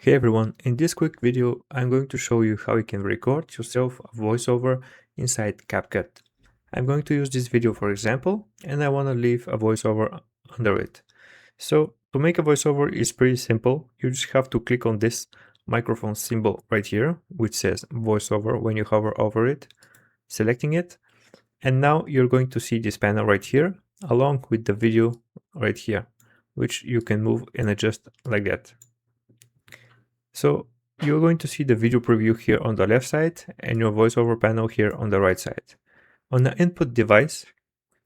Hey everyone, in this quick video I'm going to show you how you can record yourself a voiceover inside Capcut. I'm going to use this video for example and I want to leave a voiceover under it. So to make a voiceover is pretty simple. You just have to click on this microphone symbol right here which says voiceover when you hover over it, selecting it, and now you're going to see this panel right here along with the video right here, which you can move and adjust like that. So you're going to see the video preview here on the left side and your voiceover panel here on the right side. On the input device,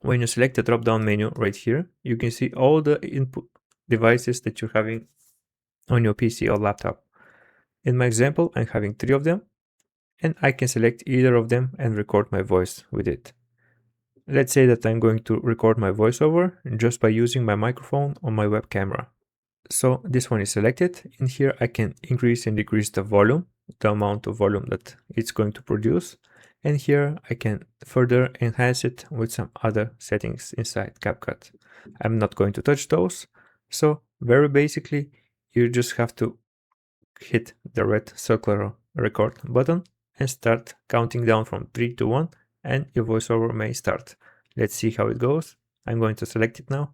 when you select the drop-down menu right here, you can see all the input devices that you're having on your PC or laptop. In my example, I'm having 3 of them, and I can select either of them and record my voice with it. Let's say that I'm going to record my voiceover just by using my microphone on my web camera. So this one is selected. In here I can increase and decrease the volume, the amount of volume that it's going to produce. And here I can further enhance it with some other settings inside Capcut. I'm not going to touch those. So very basically, you just have to hit the red circular record button and start counting down from 3 to 1 and your voiceover may start. Let's see how it goes. I'm going to select it now.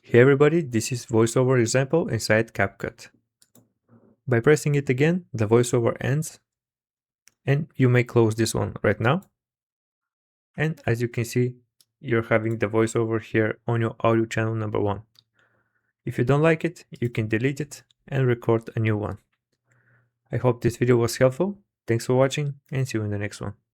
Hey everybody, this is voiceover example inside Capcut. By pressing it again, the voiceover ends and you may close this one right now. And as you can see, you're having the voiceover here on your audio channel number 1. If you don't like it, you can delete it and record a new one. I hope this video was helpful. Thanks for watching and see you in the next one.